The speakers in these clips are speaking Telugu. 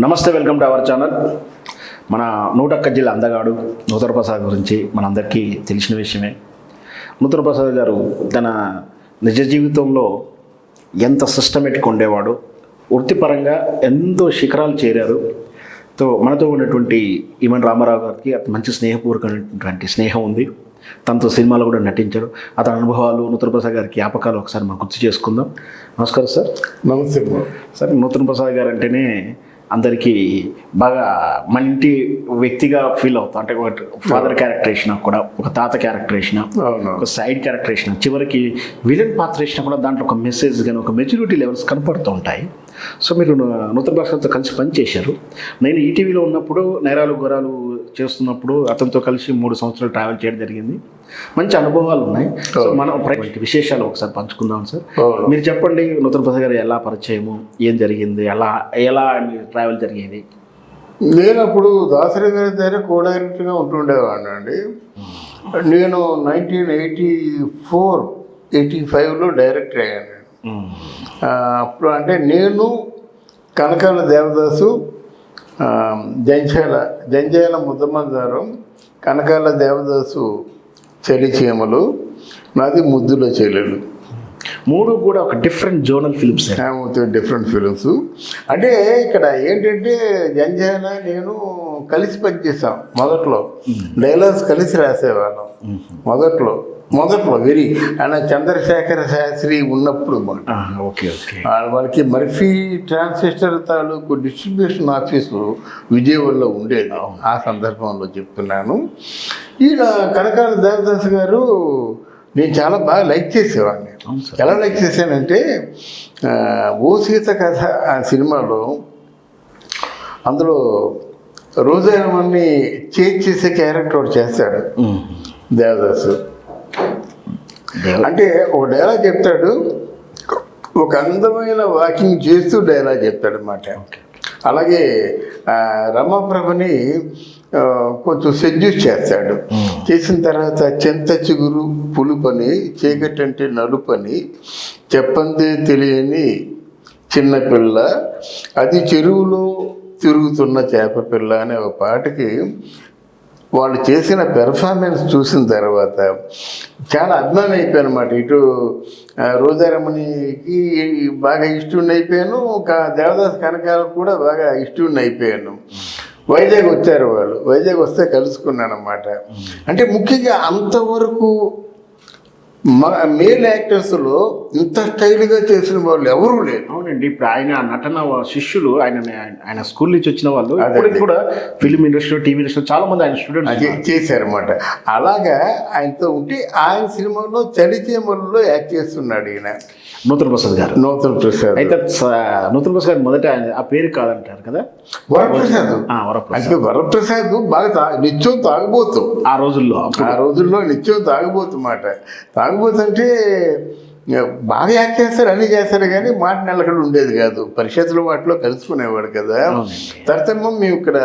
నమస్తే, వెల్కమ్ టు అవర్ ఛానల్. మన నూటొక్క జిల్లా అందగాడు నూతన ప్రసాద్ గురించి మనందరికీ తెలిసిన విషయమే. నూతన ప్రసాద్ గారు తన నిజ జీవితంలో ఎంత సిస్టమేటిక్ ఉండేవాడు, వృత్తిపరంగా ఎంతో శిఖరాలు చేరారు. మనతో ఉన్నటువంటి ఈమన్ రామారావు గారికి మంచి స్నేహపూర్వకమైనటువంటి స్నేహం ఉంది. తనతో సినిమాలో కూడా నటించారు. అతని అనుభవాలు, నూతన ప్రసాద్ గారి జ్ఞాపకాలు ఒకసారి మనం గుర్తు చేసుకుందాం. నమస్కారం సార్. నమస్తే సార్. నూతన ప్రసాద్ గారు అంటేనే అందరికీ బాగా మన ఇంటి వ్యక్తిగా ఫీల్ అవుతాం. అంటే ఒక ఫాదర్ క్యారెక్టర్ వేసినా కూడా, ఒక తాత క్యారెక్టర్ వేసినా, ఒక సైడ్ క్యారెక్టర్ వేసినా, చివరికి విలన్ పాత్ర వేసినా కూడా దాంట్లో ఒక మెసేజ్ కానీ ఒక మెచ్యూరిటీ లెవెల్స్ కనపడుతూ ఉంటాయి. సో మీరు నూతన ప్రసాద్తో కలిసి పనిచేశారు. నేను ఈటీవీలో ఉన్నప్పుడు నేరాలు ఘోరాలు చేస్తున్నప్పుడు అతనితో కలిసి 3 సంవత్సరాలు ట్రావెల్ చేయడం జరిగింది. మంచి అనుభవాలు ఉన్నాయి. సో మనం విశేషాలు ఒకసారి పంచుకుందాం సార్. మీరు చెప్పండి, నూతన ప్రసాద్ గారు ఎలా పరిచయము, ఏం జరిగింది, ఎలా ట్రావెల్ జరిగేది? నేను అప్పుడు దాసరి గారి దగ్గర కో-డైరెక్టర్గా ఉంటుండేవాడిని అండి. నేను 1984-85లో డైరెక్టర్ అయ్యాను. అప్పుడు అంటే నేను, కనకాల దేవదాసు, జంజాల ముద్దమందారు, కనకాల దేవదాసు చలిచీమలు, నాది ముద్దుల చెల్లెలు. 3 కూడా ఒక different zonal films. Different films. అంటే ఇక్కడ ఏంటంటే జంజాల నేను కలిసి పనిచేసాం. మొదట్లో డైలాగ్స్ కలిసి రాసేవాళ్ళం. మొదట్లో ఆయన చంద్రశేఖర శాస్త్రి ఉన్నప్పుడు వాళ్ళకి మర్ఫీ ట్రాన్సిస్టర్ తాలూకు డిస్ట్రిబ్యూషన్ ఆఫీసు విజయవాడలో ఉండేది. ఆ సందర్భంలో చెప్తున్నాను. ఈయన కనకాల దేవదాస్ గారు నేను చాలా బాగా లైక్ చేసేవాడిని. ఎలా లైక్ చేశానంటే, ఓ సీత కథ ఆ సినిమాలో అందులో రోజామని చేసే క్యారెక్టర్ ఒకటి చేస్తాడు దేవదాసు. అంటే ఒక డైలాగ్ చెప్తాడు, ఒక అందమైన వాకింగ్ చేస్తూ డైలాగ్ చెప్తాడు అన్నమాట. అలాగే రమాప్రభని కొంచెం సెడ్యూస్ చేస్తాడు. చేసిన తర్వాత చింత చిగురు పులుపని, చీకటంటే నలుపని, చెప్పందే తెలియని చిన్నపిల్ల, అది చెరువులో తిరుగుతున్న చేప పిల్ల అనే ఒక పాటకి వాళ్ళు చేసిన పెర్ఫార్మెన్స్ చూసిన తర్వాత చాలా అభిమానం అయిపోయాను అన్నమాట. ఇటు రోజారమణికి బాగా ఇష్టం అయిపోయాను, దేవదాస్ కనకాలకు కూడా బాగా ఇష్టం అయిపోయాను. వైజాగ్ వచ్చారు వాళ్ళు. వైజాగ్ వస్తే కలుసుకున్నాను అన్నమాట. అంటే ముఖ్యంగా అంతవరకు మేల్ యాక్టర్స్లో ఇంత స్టైల్గా చేసిన వాళ్ళు ఎవరూ లేరు. అవునండి. ఇప్పుడు ఆయన నటన శిష్యులు, ఆయన స్కూల్ నుంచి వచ్చిన వాళ్ళు కూడా ఫిల్మ్ ఇండస్ట్రీలో, టీవీ ఇండస్ట్రీలో చాలా మంది ఆయన స్టూడెంట్స్ చేశారన్నమాట. అలాగా ఆయనతో ఉంటే ఆయన సినిమాలో చలిచేమల్లో యాక్ట్ చేస్తున్నాడు ఈయన నూతన ప్రసాద్ గారు. అయితే నూతన ప్రసాద్ గారు మొదట ఆ పేరు కాదంటారు కదా, వరప్రసాద్ బాగా నిత్యం తాగుబోతు. ఆ రోజుల్లో నిత్యం తాగుబోతున్నమాట. తాగుబోతుంటే బాగా యాక్ట్ చేస్తారు, అన్నీ చేస్తారు, కానీ మాట నెలకడ ఉండేది కాదు. పరిషత్తుల వాటిలో కలుసుకునేవాడు కదా. తర్వాత మేము ఇక్కడ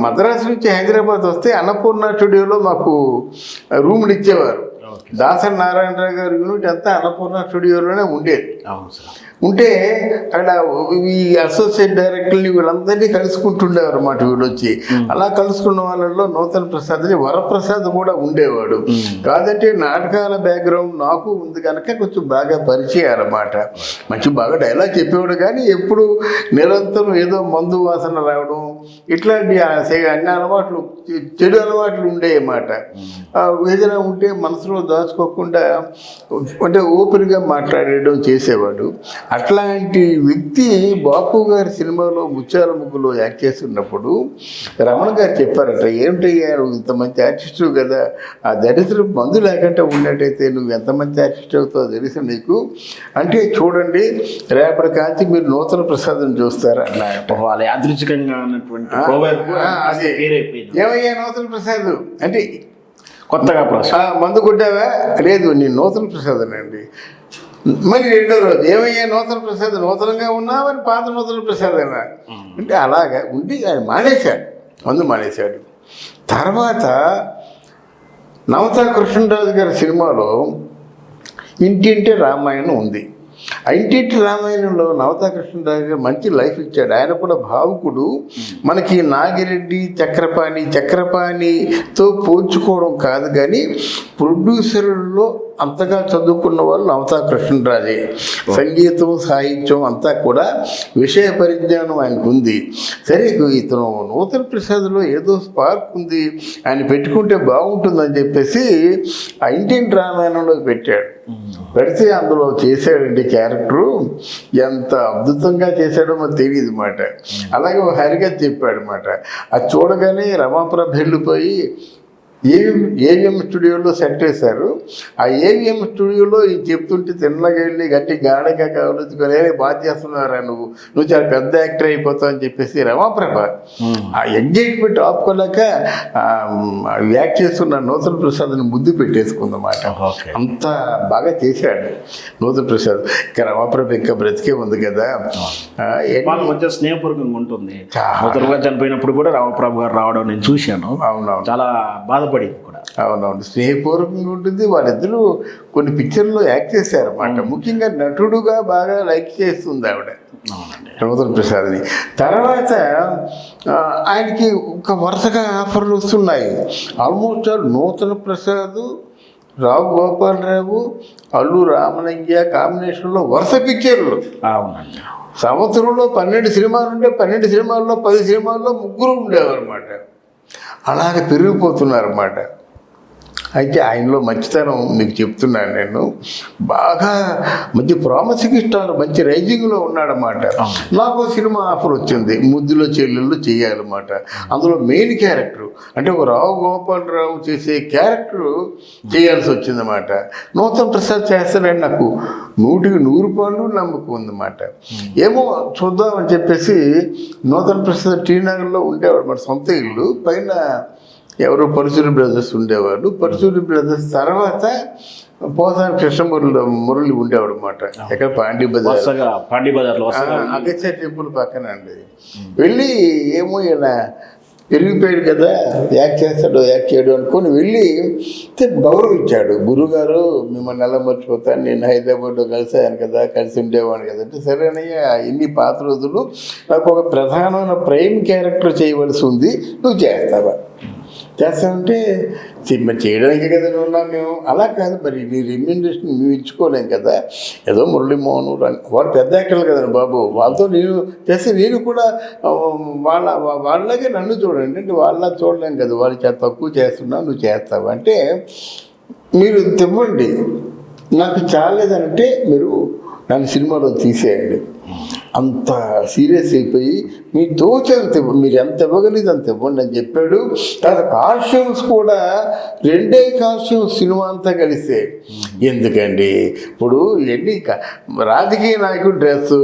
మద్రాసు నుంచి హైదరాబాద్ వస్తే అన్నపూర్ణ స్టూడియోలో మాకు రూములు ఇచ్చేవారు. దాసరి నారాయణరావు గారి యూనిట్ అంతా అన్నపూర్ణ స్టూడియోలోనే ఉండేది. ఉంటే అక్కడ ఈ అసోసియేట్ డైరెక్టర్ని వీళ్ళందరినీ కలుసుకుంటుండేవారు అన్నమాట. వీళ్ళు వచ్చి అలా కలుసుకున్న వాళ్ళలో నూతన ప్రసాద్ని వరప్రసాద్ కూడా ఉండేవాడు. కాదంటే నాటకాల బ్యాక్గ్రౌండ్ నాకు ఉంది కనుక కొంచెం బాగా పరిచయాలు అన్నమాట. మంచి బాగా డైలాగ్ చెప్పేవాడు, కానీ ఎప్పుడు నిరంతరం ఏదో మందు వాసన రావడం, ఇట్లాంటి అన్ని అలవాట్లు, చెడు అలవాట్లు ఉండేయన్నమాట. ఏదైనా ఉంటే మనసులో దాచుకోకుండా అంటే ఓపెన్గా మాట్లాడేయడం చేసేవాడు. అట్లాంటి వ్యక్తి బాపు గారి సినిమాలో ముత్యాల ముగ్గులో యాక్ట్ చేస్తున్నప్పుడు రమణ గారు చెప్పారట, ఏమిటయ్యా నువ్వు ఇంత మంచి ఆర్టిస్టు కదా, ఆ దరిద్రం మందు లేకుండా ఉన్నట్టయితే నువ్వు ఎంత మంచి ఆర్టిస్ట్ అవుతావో తెలుసు నీకు. అంటే చూడండి, రేపటి కాంతి మీరు నూతన ప్రసాదం చూస్తారా అన్నట్టు. ఏమయ్యా నూతన ప్రసాద్ అంటే కొత్తగా మందు కొట్టావా? లేదు, నేను నూతన ప్రసాద్ అండి. మరి రెండో రోజు ఏమయ్యా నూతన ప్రసాద్, నూతనంగా ఉన్నావని పాత నూతన ప్రసాద్ అన్నా అంటే అలాగా ఉండి ఆయన మానేశాడు, మందు మానేశాడు. తర్వాత నవతా కృష్ణరాజు గారి సినిమాలో ఇంటింటే రామాయణం ఉంది. ఇంటింటి రామాయణంలో నవతా కృష్ణరాజు గారు మంచి లైఫ్ ఇచ్చాడు. ఆయన కూడా భావుకుడు. మనకి నాగిరెడ్డి, చక్రపాణితో పోల్చుకోవడం కాదు, కానీ ప్రొడ్యూసర్లలో అంతగా చదువుకున్న వాళ్ళు నవతా కృష్ణరాజే. సంగీతం, సాహిత్యం అంతా కూడా విషయ పరిజ్ఞానం ఆయనకు ఉంది. సరే, ఇతను నూతన ప్రసాద్లో ఏదో స్పార్క్ ఉంది, ఆయన పెట్టుకుంటే బాగుంటుందని చెప్పేసి ఆ ఇంటింటి రామాయణంలో పెట్టాడు. పెడితే అందులో చేశాడండి క్యారెక్టరు. ఎంత అద్భుతంగా చేశాడో మనకు తెలియదు మాట. అలాగే ఒక హరిగా చెప్పాడు మాట. అది చూడగానే రమాప్రభ వెళ్ళిపోయి ఏవిఎం స్టూడియోలో సెట్ చేశారు. ఆ ఏవిఎం స్టూడియోలో ఈ చెప్తుంటే తిన్నగా వెళ్ళి గట్టి గాఢగా కావలుచుకొని బాగా చేస్తున్నారా నువ్వు చాలా పెద్ద యాక్టర్ అయిపోతావు అని చెప్పేసి రమాప్రభ ఆ ఎంగేజ్మెంట్ ఆపుకోలేక యాక్ట్ చేస్తున్న నూతన ప్రసాద్ని ముద్దు పెట్టేసుకుందన్నమాట. అంత బాగా చేశాడు నూతన ప్రసాద్. ఇంకా రమాప్రభ ఇంకా బ్రతికే ఉంది కదా. కొంచెం స్నేహపూర్వకంగా ఉంటుంది. నూతనగా చనిపోయినప్పుడు కూడా రామప్రభు గారు రావడం నేను చూశాను. అవునవును, చాలా బాధపడింది కూడా. అవునవును, స్నేహపూర్వకంగా ఉంటుంది. వాళ్ళిద్దరూ కొన్ని పిక్చర్లో యాక్ట్ చేశారు అన్నమాట. ముఖ్యంగా నటుడుగా బాగా లైక్ చేస్తుంది ఆవిడ నూతన ప్రసాద్ని. తర్వాత ఆయనకి ఒక వరుసగా ఆఫర్లు వస్తున్నాయి. ఆల్మోస్ట్ ఆల్ నూతన ప్రసాద్, రావు గోపాలరావు, అల్లు రామలింగయ్య కాంబినేషన్లో వరుస పిక్చర్లు. అవునండి. సంవత్సరంలో 12 సినిమాలు ఉంటే 12 సినిమాల్లో 10 సినిమాల్లో ముగ్గురు ఉండేవారు అన్నమాట. అలాగే పెరిగిపోతున్నారన్నమాట. అయితే ఆయనలో మంచితనం మీకు చెప్తున్నాను నేను. బాగా మంచి ప్రామిసింగ్ స్టార్, మంచి రైజింగ్లో ఉన్నాడన్నమాట. నాకు సినిమా ఆఫర్ వచ్చింది, ముద్దులో చెల్లెళ్ళు చేయాలన్నమాట. అందులో మెయిన్ క్యారెక్టర్ అంటే ఒక రావు గోపాలరావు చేసే క్యారెక్టర్ చేయాల్సి వచ్చిందన్నమాట. నూతన ప్రసాద్ చేస్తాడని నాకు 100% నమ్మకం ఉందన్నమాట. ఏమో చూద్దామని చెప్పేసి నూతన ప్రసాద్ టీనగర్లో ఉండేవాడు, మన సొంత ఇల్లు. పైన ఎవరు పరుచూరి బ్రదర్స్ ఉండేవాడు. పరుచూరి బ్రదర్స్ తర్వాత పోసాని కృష్ణమురళి ఉండేవాడు అన్నమాట. ఎక్కడ పాండీ బజార్లో అగత్య టెంపుల్ పక్కన అండి. వెళ్ళి ఏమో ఈయన పెరిగిపోయాడు కదా, యాక్ట్ చేస్తాడు యాక్ట్ చేయడు అనుకొని వెళ్ళి గౌరవించాడు. గురుగారు మిమ్మల్ని ఎలా మర్చిపోతాను, నేను హైదరాబాద్లో కలిసాను కదా, కలిసి ఉండేవాడు కదా అంటే, సరేనయ్యా ఇన్ని పాత రోజులు నాకు ఒక ప్రధానమైన ప్రైమ్ క్యారెక్టర్ చేయవలసి ఉంది, నువ్వు చేస్తామంటే చేయడానికి కదా నువ్వు మేము. అలా కాదు మరి, నీ రెమ్యూనరేషన్ మేము ఇచ్చుకోలేం కదా. ఏదో మురళీమోహన్ వాడు పెద్ద యాక్టర్లు కదండి బాబు, వాళ్ళతో నేను చేస్తే నేను కూడా వాళ్ళకే నన్ను చూడండి అంటే వాళ్ళ చూడలేం కదా, వాళ్ళు తక్కువ చేస్తున్నావు నువ్వు చేస్తావు అంటే మీరు తెవ్వండి, నాకు చాలేదంటే మీరు నన్ను సినిమాలో తీసేయండి. అంత సీరియస్ అయిపోయి మీ తోచంత మీరు ఎంత ఇవ్వగలిగితే అంత ఇవ్వండి అని చెప్పాడు. తర్వాత కాస్ట్యూమ్స్ కూడా 2 కాస్ట్యూమ్స్ సినిమా అంతా కలిసే. ఎందుకండి ఇప్పుడు ఎన్ని రాజకీయ నాయకుడు డ్రెస్సు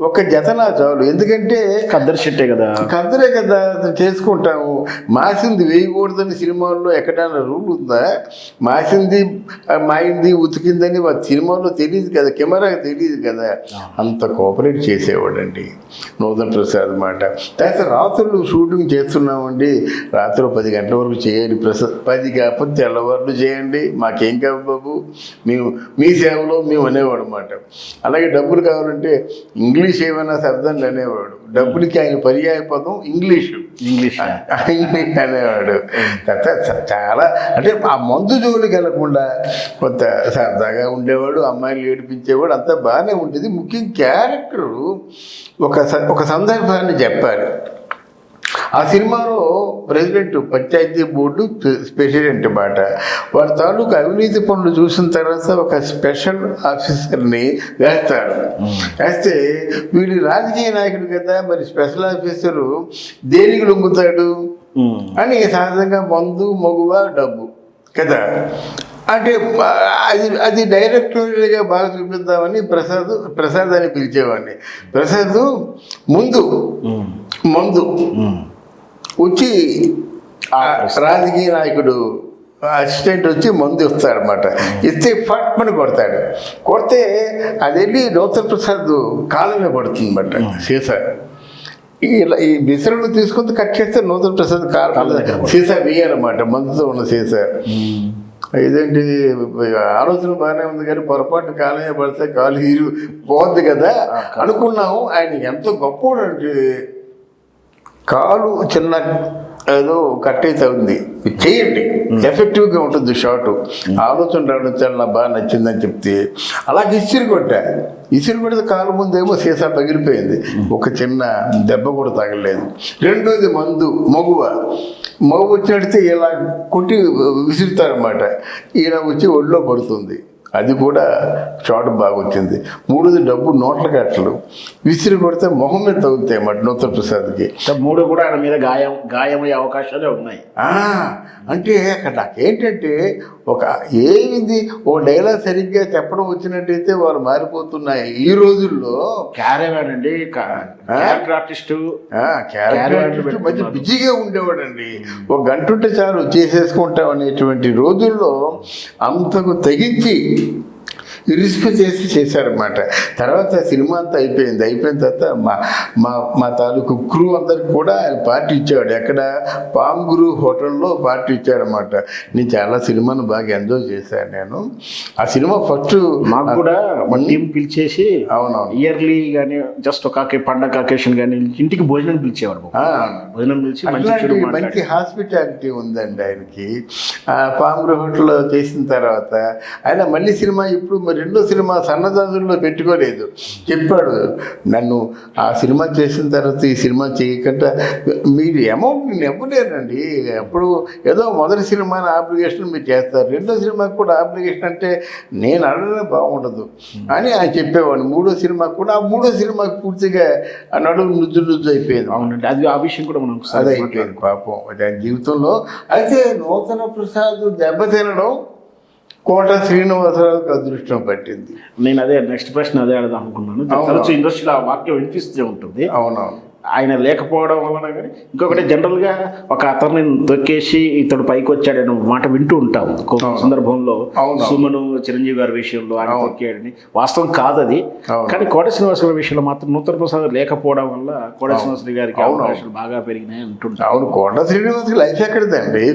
ఒక జతనా చాలు. ఎందుకంటే కద్దరే కదా చేసుకుంటాము. మాసింది వేయకూడదని సినిమాల్లో ఎక్కడైనా రూల్ ఉందా? మాయింది ఉతికిందని సినిమాలో తెలియదు కదా, కెమెరాకి తెలియదు కదా. అంత కోఆపరేట్ చేసేవాడండి నూతన ప్రసాద్ మాట. తర్వాత రాత్రులు షూటింగ్ చేస్తున్నామండి, రాత్రి 10 గంటల వరకు చేయాలి ప్రసాద్. 10 కాకపోతే తెల్లవారులు చేయండి, మాకేం కాదు బాబు, మేము మీ సేవలో మేము అనేవాడు అన్నమాట. అలాగే డబ్బులు కావాలంటే ఇంగ్లీష్ ఏమైనా సర్దండి అనేవాడు. డబ్బులకి ఆయన పర్యాయ పదం ఇంగ్లీష్ అనేవాడు. చాలా అంటే ఆ మందు జోలికి వెళ్ళకుండా కొంత సరదాగా ఉండేవాడు, అమ్మాయిలు ఏడిపించేవాడు, అంతా బాగానే ఉండేది. ముఖ్యంగా క్యారెక్టరు ఒక సందర్భాన్ని చెప్పాలి. ఆ సినిమాలో ప్రెసిడెంట్ పంచాయతీ బోర్డు ప్రెసిడెంట్ మాట, వారి తాలూకు అవినీతి పనులు చూసిన తర్వాత ఒక స్పెషల్ ఆఫీసర్ని వేస్తారు. వేస్తే వీళ్ళు రాజకీయ నాయకుడు కదా, మరి స్పెషల్ ఆఫీసరు దేనికి లొంగుతాడు అని సహజంగా మందు మగువ డబ్బు కదా అంటే అది డైరెక్టర్గా బాగా చూపిద్దామని ప్రసాద్ అని పిలిచేవాడిని. ప్రసాద్ మందు వచ్చి రాజకీయ నాయకుడు అసిస్టెంట్ వచ్చి మందు ఇస్తాడనమాట. ఇస్తే పట్టుమని కొడితే అది వెళ్ళి నూతన ప్రసాద్ కాలమే పడుతుంది అన్నమాట. సీసా ఇలా ఈ విసరలు తీసుకొని కట్ చేస్తే నూతన ప్రసాద్ కాలం సీసా వేయాలన్నమాట, మందుతో ఉన్న సీసా. ఇదేంటి ఆలోచన బాగానే ఉంది కానీ పొరపాటు కాలమే పడితే కాలు హీరు పోద్ది కదా అనుకున్నాము. ఆయన ఎంత గొప్పోడు అంటే కాలు చిన్న ఏదో కట్టయితే ఉంది చేయండి, ఎఫెక్టివ్గా ఉంటుంది షాట్. ఆలోచన రావడం చాలా నాకు బాగా నచ్చిందని చెప్తే అలాగే ఇసిరి కొడితే కాలు ముందేమో సీసా పగిలిపోయింది, ఒక చిన్న దెబ్బ కూడా తగలేదు. రెండోది మగువ వచ్చినట్టు ఇలా కొట్టి విసురుతారన్నమాట, ఈయన వచ్చి ఒళ్ళో పడుతుంది, అది కూడా షాట్ బాగా వచ్చింది. మూడోది డబ్బు నోట్ల కట్టలు విసిరి కొడితే మొహం మీద తగులుతాయి అన్నమాట నూతన్ ప్రసాద్కి. మూడు కూడా ఆయన మీద గాయమయ్యే అవకాశాలే ఉన్నాయి. అంటే అక్కడ నాకేంటంటే ఏమింది ఓ డైలాగ్ సరిగ్గా చెప్పడం వచ్చినట్టయితే వాళ్ళు మారిపోతున్నాయి ఈ రోజుల్లో. క్యారెవాన్ అండి, క్యారెక్టర్ ఆర్టిస్ట్ మంచి బిజీగా ఉండేవాడండి. ఒక గంట ఉంటే చాలు చేసేసుకుంటాం అనేటువంటి రోజుల్లో అంతకు తెగించి రిస్క్ చేశారన్నమాట. తర్వాత సినిమా అంతా అయిపోయిన తర్వాత మా తాలూకు క్రూ అందరికి కూడా ఆయన పార్టీ ఇచ్చాడు. ఎక్కడ పామ్ గురు హోటల్లో పార్టీ ఇచ్చాడనమాట. నేను చాలా సినిమాను బాగా ఎంజాయ్ చేశాను. నేను ఆ సినిమా ఫస్ట్ మాకు కూడా టీం పిలిచేసి అవునవును ఇయర్లీ కానీ జస్ట్ ఒక పండగ అకేషన్ కానీ ఇంటికి భోజనం పిలిచేవాడు. భోజనం పిలిచి మంచి హాస్పిటాలిటీ ఉందండి ఆయనకి. పామ్ గురు హోటల్లో చేసిన తర్వాత ఆయన మళ్ళీ సినిమా ఇప్పుడు రెండో సినిమా సన్నజాజుల్లో పెట్టుకోలేదు. చెప్పాడు, నన్ను ఆ సినిమా చేసిన తర్వాత ఈ సినిమా చేయకుండా మీరు అమౌంట్ నేను ఇవ్వలేనండి. అప్పుడు ఏదో మొదటి సినిమా అప్లికేషన్ మీరు చేస్తారు, రెండో సినిమాకి కూడా అప్లికేషన్ అంటే నేను అడగడం బాగుండదు అని ఆయన చెప్పేవాడు. మూడో సినిమాకి కూడా ఆ మూడో సినిమాకి పూర్తిగా నడుము నుజ్జు అయిపోయింది. అవునండి, అది ఆ విషయం కూడా మనం అదే అయిపోయింది పాపం ఆయన జీవితంలో. అయితే నూతన ప్రసాద్ దెబ్బతినడం కోట శ్రీనివాసరావుకి అదృష్టం పట్టింది. నేను అదే నెక్స్ట్ ప్రశ్న అదే అడదాం అనుకున్నాను. తరచూ ఇండస్ట్రీలో ఆ వాక్యం వినిపిస్తూ ఉంటుంది. అవునవును, ఆయన లేకపోవడం వలన కానీ ఇంకొకటి జనరల్గా ఒక అతన్ని తొక్కేసి ఇతడు పైకి వచ్చాడని మాట వింటూ ఉంటాం సందర్భంలో. సుమను చిరంజీవి గారి విషయంలో ఆయన తొక్కాడని వాస్తవం కాదు అది. కానీ కోట శ్రీనివాసరావు విషయంలో మాత్రం నూతన ప్రసాద్ లేకపోవడం వల్ల కోట శ్రీనివాసరావు గారికి అవకాశాలు బాగా పెరిగినాయి అంటుంటారు. అవును, కోట శ్రీనివాస్ లైఫ్ ఎక్కడిదండి?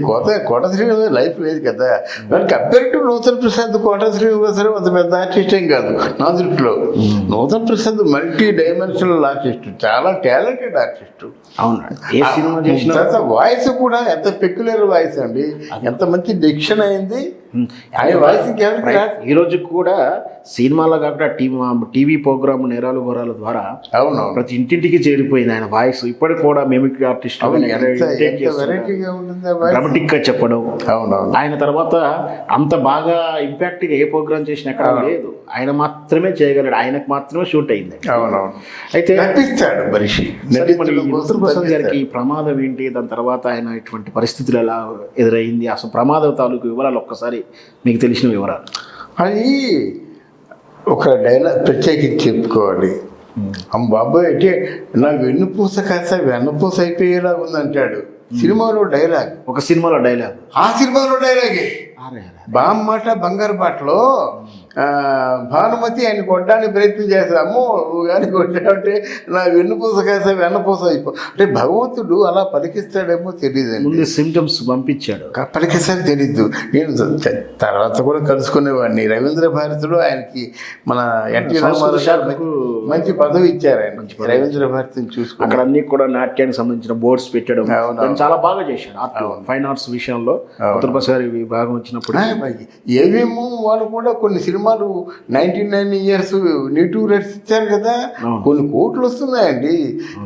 కోట శ్రీనివాస్ లైఫ్ లేదు కదా. దానికి కంపేర్ టు నూతన ప్రసాద్ కోట శ్రీనివాసరావు అంత పెద్ద ఆర్టిస్ట్ ఏం కాదు నా దృష్టిలో. నూతన ప్రసాద్ మల్టీ డైమెన్షనల్ ఆర్టిస్ట్, చాలా టాలెంటెడ్ ఆర్టిస్ట్. అవును, ఏ సినిమా చేసినా వాయిస్ కూడా ఎంత పెక్యులర్ వాయిస్ అండి, ఎంత మంచి డిక్షన్ అయింది ఆయన వాయిస్. ఈ రోజు కూడా సినిమాలో కాకుండా టీవీ ప్రోగ్రామ్ నేరాలు ఘోరాల ద్వారా అవును ప్రతి ఇంటింటికి చేరిపోయింది ఆయన వాయిస్. ఇప్పటికి కూడా మిమిక్రీ ఆర్టిస్ట్ డ్రామాటిక్ గా చెప్పడం. ఆయన తర్వాత అంత బాగా ఇంపాక్ట్ గా ఏ ప్రోగ్రామ్ చేసినా ఎక్కడ లేదు, ఆయన మాత్రమే చేయగలడు, ఆయనకు మాత్రమే షూట్ అయింది. అయితే నూతన్ ప్రసాద్ గారికి ప్రమాదం ఏంటి, దాని తర్వాత ఆయన ఇటువంటి పరిస్థితులు ఎలా ఎదురైంది, అసలు ప్రమాదం తాలూకు వివరాలు ఒక్కసారి మీకు తెలిసిన వివరాలు. అది ఒక డైలాగ్ ప్రత్యేకించి చెప్పుకోవాలి. బాబాయ్ అంటే నాకు వెన్నుపూస కాస్త వెన్నపూస అయిపోయేలాగా ఉందంటాడు సినిమాలో డైలాగ్. ఒక సినిమాలో డైలాగ్, ఆ సినిమాలో డైలాగే బామ్మాట బంగారు బాటలో భానుమతి ఆయన కొట్టడానికి ప్రయత్నం చేస్తాడు. అమ్మో నువ్వు కానీ కొట్టావంటే నా వెన్నుపూస కాస్త వెన్నపూస అయిపో అంటే భగవంతుడు అలా పలికిస్తాడేమో తెలియదండి. సిమ్టమ్స్ పంపించాడు, పలికిస్తాడు తెలీదు. నేను తర్వాత కూడా కలుసుకునేవాడిని. రవీంద్ర భారతిలో ఆయనకి మన ఎన్టీ రామారావు మంచి పదవి ఇచ్చారు ఆయన. రవీంద్ర భారతిని చూసుకుని అక్కడ అన్ని కూడా నాట్యానికి సంబంధించిన బోర్డ్స్ పెట్టడం చాలా బాగా చేశాడు. ఫైన్ ఆర్ట్స్ విషయంలో ఉత్తర ప్రసాద్ విభాగం వచ్చినప్పుడు ఏవేమో వాళ్ళు కూడా కొన్ని సినిమాలు 99 years నెగిటివ్ రేట్స్ ఇచ్చారు కదా, కొన్ని కోట్లు వస్తున్నాయండి.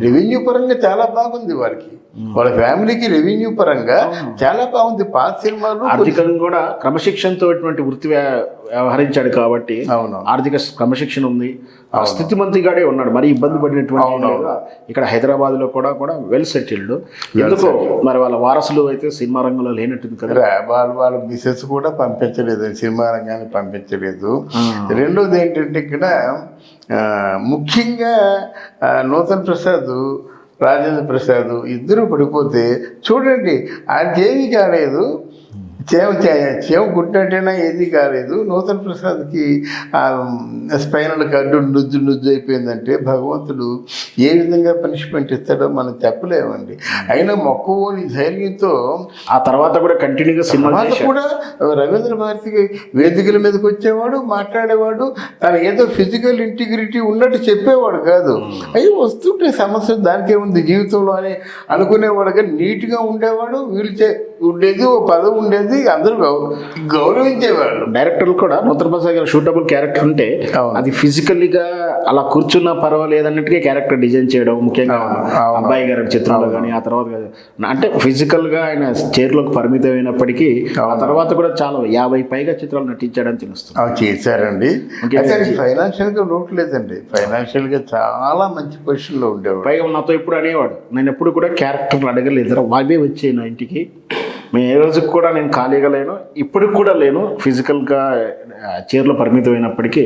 రెవెన్యూ పరంగా చాలా బాగుంది వారికి, వాళ్ళ ఫ్యామిలీకి రెవెన్యూ పరంగా చాలా బాగుంది. పాత సినిమాలు ఆర్థికంగా కూడా క్రమశిక్షణతో వృత్తి వ్యవహరించాడు కాబట్టి ఆర్థిక క్రమశిక్షణ ఉంది. స్థితిమంతిగానే ఉన్నాడు, మరి ఇబ్బంది పడినటువంటి. ఇక్కడ హైదరాబాద్ లో కూడా వెల్ సెటిల్డ్. ఎందుకో మరి వాళ్ళ వారసులు అయితే సినిమా రంగంలో లేనట్టుంది కదా. వాళ్ళ బిజినెస్ కూడా పంపించలేదు, సినిమా రంగాన్ని పంపించలేదు. రెండోది ఏంటంటే ఇక్కడ ముఖ్యంగా నూతన్ ప్రసాద్ రాజేంద్ర ప్రసాద్ ఇద్దరు పడిపోతే చూడండి, ఆయనకి ఏమీ కాలేదు. చేమ కుట్టినట్టయినా ఏది కాలేదు. నూతన్ ప్రసాద్కి స్పైనల్ కార్డు నుజ్జు అయిపోయిందంటే భగవంతుడు ఏ విధంగా పనిష్మెంట్ ఇస్తాడో మనం చెప్పలేమండి. అయినా మొక్కవోని ధైర్యంతో ఆ తర్వాత కూడా కంటిన్యూగా సినిమా కూడా రవీంద్ర భారతికి వేదికల మీదకి వచ్చేవాడు, మాట్లాడేవాడు. తను ఏదో ఫిజికల్ ఇంటిగ్రిటీ ఉన్నట్టు చెప్పేవాడు కాదు. అయ్యి వస్తుంటే సమస్య దానికేముంది జీవితంలో అని అనుకునేవాడు. కానీ నీట్గా ఉండేవాడు, వీళ్ళు ఉండేది, ఓ పదవి ఉండేది, అందరూ గౌరవించేవాళ్ళు. డైరెక్టర్లు కూడా నూతన్ ప్రసాద్ గారు షూటబుల్ క్యారెక్టర్ ఉంటే అది ఫిజికల్లీగా అలా కూర్చున్నా పర్వాలేదు అన్నట్టుగా క్యారెక్టర్ డిజైన్ చేయడం, ముఖ్యంగా అబ్బాయి గారి చిత్రంలో కానీ ఆ తర్వాత అంటే ఫిజికల్గా ఆయన చైర్లోకి పరిమితం అయినప్పటికీ ఆ తర్వాత కూడా చాలా 50 పైగా చిత్రాలు నటించాడని తెలుస్తుంది. చేశారండి. ఫైనాన్షియల్గా లోటు లేదండి, ఫైనాన్షియల్గా చాలా మంచి పొజిషన్లో ఉండేవాడు. పైగా నాతో ఎప్పుడు అనేవాడు, నేను ఎప్పుడు కూడా క్యారెక్టర్ అడగలేదు, అవే వచ్చాయి నా ఇంటికి, మేము ఏ రోజుకి కూడా నేను ఖాళీగా లేను, ఇప్పటికి కూడా లేను, ఫిజికల్గా చైర్లో పరిమితం అయినప్పటికీ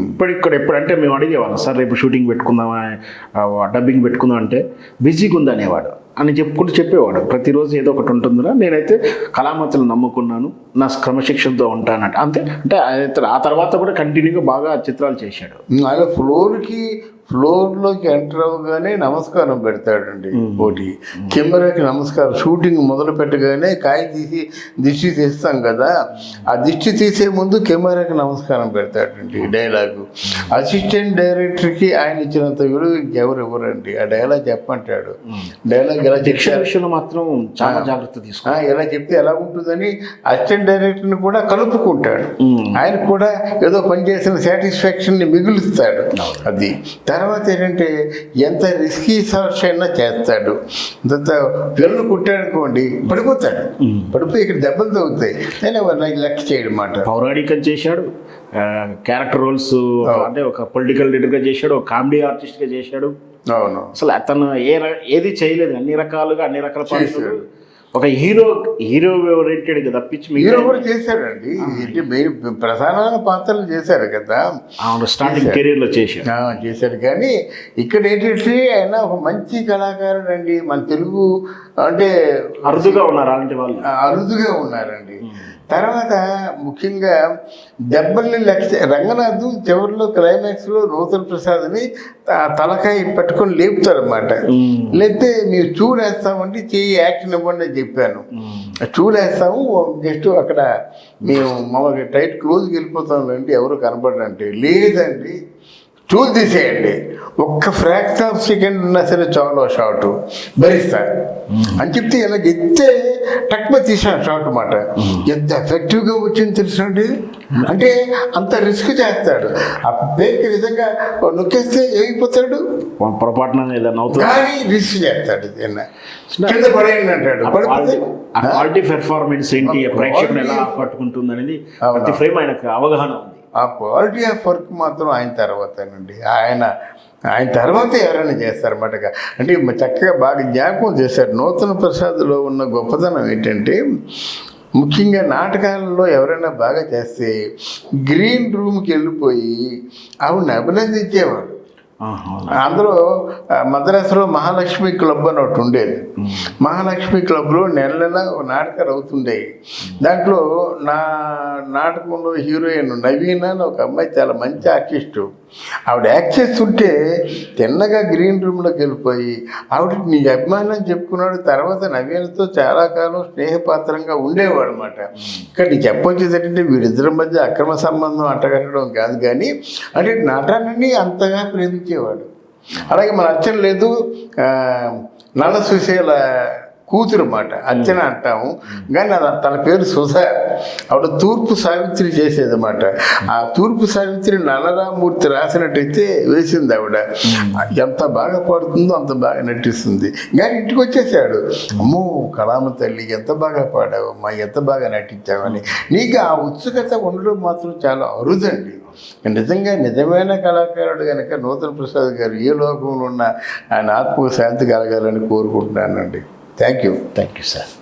ఇప్పటికి కూడా ఎప్పుడంటే మేము అడిగేవాళ్ళం, సార్ రేపు షూటింగ్ పెట్టుకుందామా, డబ్బింగ్ పెట్టుకుందాం అంటే బిజీగా ఉంది అనేవాడు అని చెప్పేవాడు. ప్రతిరోజు ఏదో ఒకటి ఉంటుందిరా, నేనైతే కళామతులు నమ్ముకున్నాను, నా క్రమశిక్షణతో ఉంటానట అంతే. అంటే ఆ తర్వాత కూడా కంటిన్యూగా బాగా చిత్రాలు చేశాడు. అలా ఫ్లోర్లోకి ఎంటర్ అవ్వగానే నమస్కారం పెడతాడండి. పోటీ కెమెరాకి నమస్కారం, షూటింగ్ మొదలు పెట్టగానే కాయ తీసి దిష్టి తీస్తాం కదా, ఆ దిష్టి తీసే ముందు కెమెరాకి నమస్కారం పెడతాడండి. డైలాగు అసిస్టెంట్ డైరెక్టర్కి ఆయన ఇచ్చినంత విలువ ఇంకెవరు ఇవ్వరండి. ఆ డైలాగ్ చెప్పంటాడు. డైలాగ్ ఎలా విషయంలో మాత్రం చాలా జాగ్రత్త తీసుకు ఎలా చెప్తే ఎలా ఉంటుందని అసిస్టెంట్ డైరెక్టర్ని కూడా కలుపుకుంటాడు. ఆయన కూడా ఏదో పనిచేసిన సాటిస్ఫాక్షన్ని మిగులుస్తాడు. అది తర్వాత ఏంటంటే ఎంత రిస్కీ సర్చ్ అయినా చేస్తాడు. అంత పిల్లలు కుట్టాడనుకోండి పడిపోతాడు, పడిపోయి ఇక్కడ దెబ్బలు తగ్గుతాయి. నేను లెక్క చేయడం మాట. పౌరాణికం చేశాడు, క్యారెక్టర్ రోల్స్ అంటే ఒక పొలిటికల్ లీడర్గా చేశాడు, ఒక కామెడీ ఆర్టిస్ట్గా చేశాడు. అవును, అసలు అతను ఏది చేయలేదు, అన్ని రకాలుగా అన్ని రకాల పాత్రలు. ఒక హీరో ఓరియంటెడ్గా తప్పించి హీరో కూడా చేశాడండి. ప్రధానమైన పాత్రలు చేశాడు కదా, స్టార్టింగ్ కెరీర్లో చేశాడు. కానీ ఇక్కడ ఏంటంటే ఆయన ఒక మంచి కళాకారుడు అండి. మన తెలుగు అంటే అరుదుగా ఉన్నారు, అలాంటి వాళ్ళు అరుదుగా ఉన్నారండి. తర్వాత ముఖ్యంగా దెబ్బల్ని రంగనాథ్ చివరిలో క్లైమాక్స్లో నూతన్ ప్రసాద్ని తలకాయ పట్టుకొని లేపుతారు అనమాట. లేకపోతే మీరు చూడేస్తామంటే చెయ్యి యాక్షన్ ఇవ్వండి అని చెప్పాను. చూడేస్తాము, జస్ట్ అక్కడ మేము మామూలుగా టైట్ క్లోజ్కి వెళ్ళిపోతాం అంటే ఎవరు కనపడరంటే, లేదండి చూలు తీసేయండి, ఒక్క ఫ్రాక్షన్ ఆఫ్ సెకండ్ ఉన్నా సరే చాలా షార్ట్ భరిస్తా అని చెప్తే ఇలా చెప్తే టక్మ తీసాను షార్ట్ మాట. ఎంత ఎఫెక్టివ్గా వచ్చింది తెలుసండి. అంటే అంత రిస్క్ చేస్తాడు. ఆ బ్రేక్ నిజంగా నొక్కేస్తే ఏమైపోతాడు, పొరపాటున కానీ రిస్క్ చేస్తాడు. కింద పడేయండి అంటాడు, పడిపోతే క్వాలిటీ పెర్ఫార్మెన్స్ ఏంటి, ప్రేక్షకులు ఎలా పట్టుకుంటుంది అనేది ప్రతి ఫ్రేమ్ ఆయనకు అవగాహన ఉంది. ఆ క్వాలిటీ ఆఫ్ వర్క్ మాత్రం ఆయన తర్వాతేనండి. ఆయన తర్వాత ఎవరైనా చేస్తారన్నమాట. అంటే చక్కగా బాగా జ్ఞాపకం చేశారు. నూతన్ ప్రసాద్లో ఉన్న గొప్పతనం ఏంటంటే, ముఖ్యంగా నాటకాలలో ఎవరైనా బాగా చేస్తే గ్రీన్ రూమ్కి వెళ్ళిపోయి ఆవిడని అభినందించేవాడు. అందులో మద్రాసులో మహాలక్ష్మి క్లబ్ అని ఒకటి ఉండేది. మహాలక్ష్మి క్లబ్లో నెల నాటకాలు అవుతుండేవి. దాంట్లో నా నాటకంలో హీరోయిన్ నవీన అని ఒక అమ్మాయి, చాలా మంచి ఆర్టిస్టు. ఆవిడ యాక్ట్ చేస్తుంటే తిన్నగా గ్రీన్ రూమ్లోకి వెళ్ళిపోయి ఆవిడ నీ అభిమానం చెప్పుకున్నాడు. తర్వాత నవీనతో చాలా కాలం స్నేహపాత్రంగా ఉండేవాడు అనమాట. ఇక్కడ నీకు చెప్పొచ్చేదంటే వీరిద్దరి మధ్య అక్రమ సంబంధం అంటగట్టడం కాదు, కానీ అంటే నటనని అంతగా ప్రేమించేవాడు. అలాగే మన అర్చన లేదు, నల్ల సుశీల కూతురు మాట అర్చన అంటాము, కానీ తన పేరు సుధా. ఆవిడ తూర్పు సావిత్రి చేసేదన్నమాట. ఆ తూర్పు సావిత్రి నల్లరామూర్తి రాసినట్టయితే వేసింది ఆవిడ. ఎంత బాగా పాడుతుందో అంత బాగా నటిస్తుంది. కానీ ఇంటికి వచ్చేసాడు, అమ్మో కళామ తల్లి ఎంత బాగా పాడావమ్మా, ఎంత బాగా నటించావని. నీకు ఆ ఉత్సుకత ఉండడం మాత్రం చాలా అరుదండి. నిజంగా నిజమైన కళాకారుడు కనుక నూతన్ ప్రసాద్ గారు ఏ లోకంలో ఉన్న ఆయన ఆత్మకు శాంతి కలగాలని కోరుకుంటున్నానండి. Thank you sir.